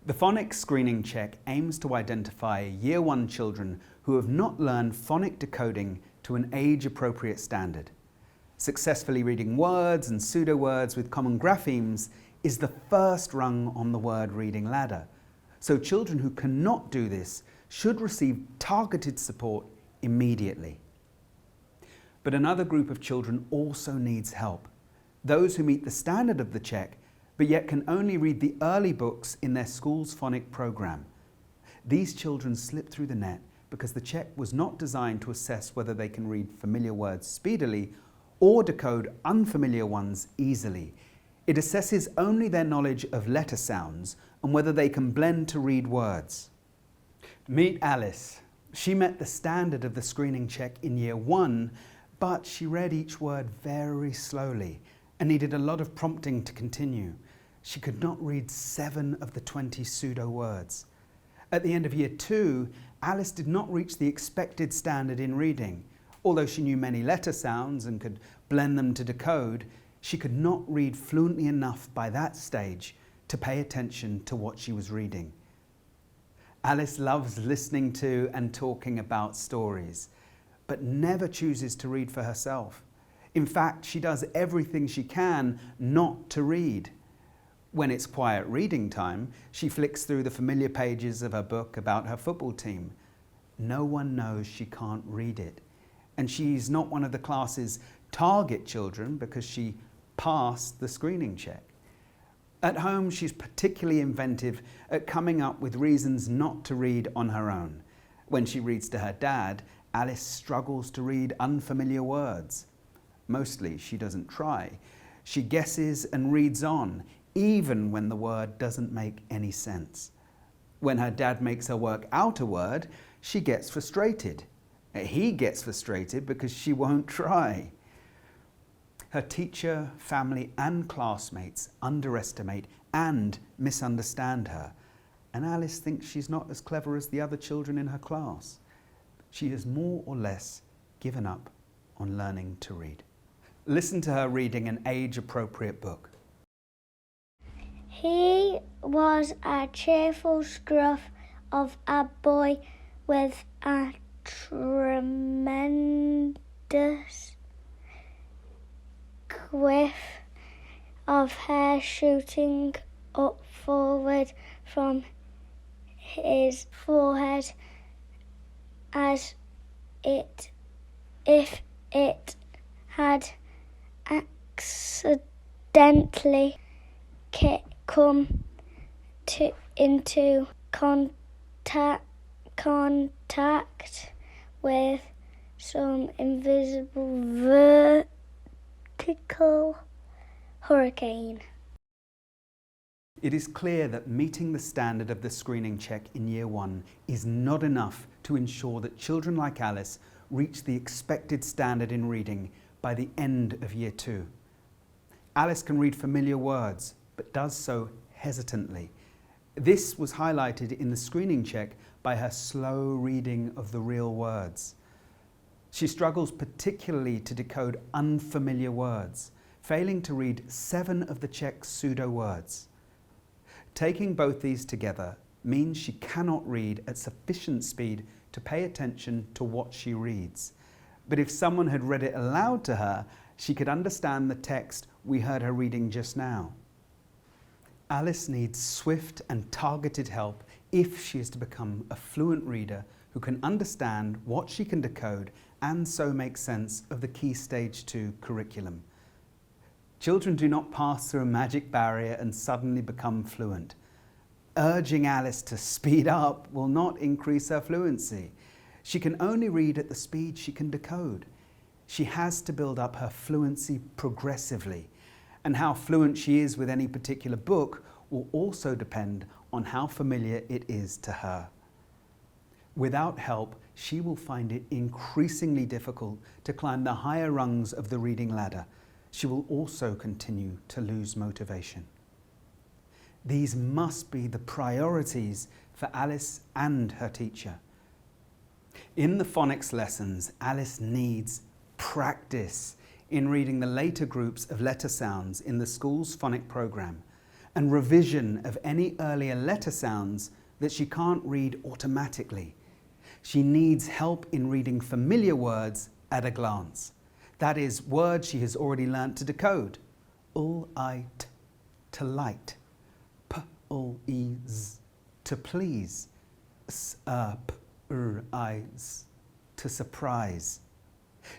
The Phonics Screening Check aims to identify Year 1 children who have not learned phonic decoding to an age-appropriate standard. Successfully reading words and pseudo-words with common graphemes is the first rung on the word reading ladder. So children who cannot do this should receive targeted support immediately. But another group of children also needs help. Those who meet the standard of the check, but yet can only read the early books in their school's phonic program. These children slip through the net because the check was not designed to assess whether they can read familiar words speedily or decode unfamiliar ones easily. It assesses only their knowledge of letter sounds and whether they can blend to read words. Meet Alice. She met the standard of the screening check in Year 1, but she read each word very slowly and needed a lot of prompting to continue. She could not read 7 of the 20 pseudo words. At the end of Year 2, Alice did not reach the expected standard in reading. Although she knew many letter sounds and could blend them to decode, she could not read fluently enough by that stage to pay attention to what she was reading. Alice loves listening to and talking about stories, but never chooses to read for herself. In fact, she does everything she can not to read. When it's quiet reading time, she flicks through the familiar pages of her book about her football team. No one knows she can't read it. And she's not one of the class's target children because she passed the screening check. At home, she's particularly inventive at coming up with reasons not to read on her own. When she reads to her dad, Alice struggles to read unfamiliar words. Mostly, she doesn't try. She guesses and reads on, even when the word doesn't make any sense. When her dad makes her work out a word, she gets frustrated. He gets frustrated because she won't try. Her teacher, family, and classmates underestimate and misunderstand her, and Alice thinks she's not as clever as the other children in her class. She has more or less given up on learning to read. Listen to her reading an age-appropriate book. He was a cheerful scruff of a boy with a tremendous quiff of hair shooting up forward from his forehead as if it had accidentally come into contact with some invisible vertical hurricane. It is clear that meeting the standard of the screening check in Year 1 is not enough to ensure that children like Alice reach the expected standard in reading by the end of Year 2. Alice can read familiar words, but does so hesitantly. This was highlighted in the screening check by her slow reading of the real words. She struggles particularly to decode unfamiliar words, failing to read 7 of the check's pseudo words. Taking both these together means she cannot read at sufficient speed to pay attention to what she reads. But if someone had read it aloud to her, she could understand the text we heard her reading just now. Alice needs swift and targeted help if she is to become a fluent reader who can understand what she can decode and so make sense of the Key Stage 2 curriculum. Children do not pass through a magic barrier and suddenly become fluent. Urging Alice to speed up will not increase her fluency. She can only read at the speed she can decode. She has to build up her fluency progressively, and how fluent she is with any particular book will also depend on how familiar it is to her. Without help, she will find it increasingly difficult to climb the higher rungs of the reading ladder. She will also continue to lose motivation. These must be the priorities for Alice and her teacher. In the phonics lessons, Alice needs practice in reading the later groups of letter sounds in the school's phonic program, and revision of any earlier letter sounds that she can't read automatically. She needs help in reading familiar words at a glance. That is, words she has already learnt to decode. Ul-I-t, to light. P-ul-I-z, to please. S-p-r-I-z, to surprise.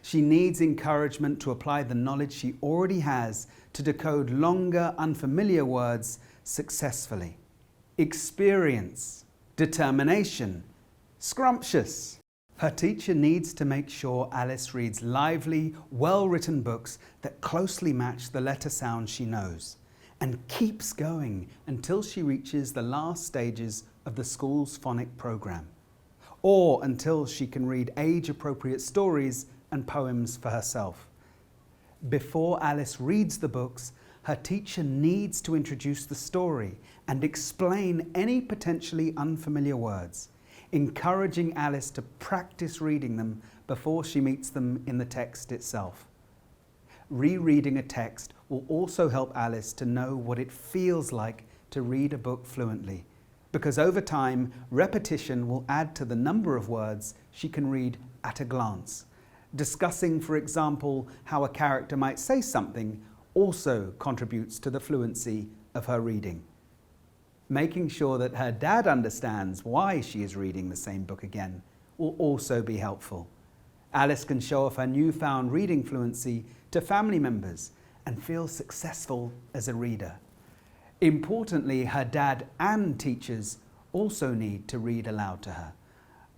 She needs encouragement to apply the knowledge she already has to decode longer, unfamiliar words successfully. Experience, determination, scrumptious. Her teacher needs to make sure Alice reads lively, well-written books that closely match the letter sounds she knows, and keeps going until she reaches the last stages of the school's phonic program, or until she can read age-appropriate stories and poems for herself. Before Alice reads the books, her teacher needs to introduce the story and explain any potentially unfamiliar words, encouraging Alice to practice reading them before she meets them in the text itself. Rereading a text will also help Alice to know what it feels like to read a book fluently, because over time, repetition will add to the number of words she can read at a glance. Discussing, for example, how a character might say something also contributes to the fluency of her reading. Making sure that her dad understands why she is reading the same book again will also be helpful. Alice can show off her newfound reading fluency to family members and feel successful as a reader. Importantly, her dad and teachers also need to read aloud to her,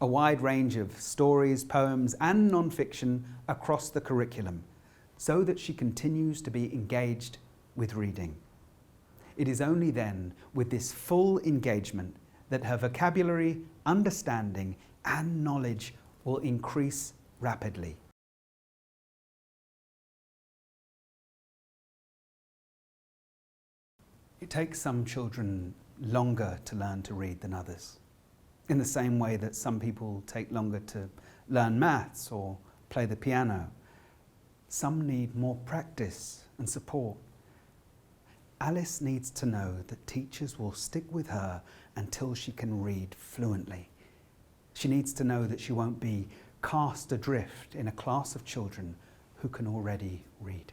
a wide range of stories, poems, and non-fiction across the curriculum, so that she continues to be engaged with reading. It is only then, with this full engagement, that her vocabulary, understanding, and knowledge will increase rapidly. It takes some children longer to learn to read than others, in the same way that some people take longer to learn maths or play the piano. Some need more practice and support. Alice needs to know that teachers will stick with her until she can read fluently. She needs to know that she won't be cast adrift in a class of children who can already read.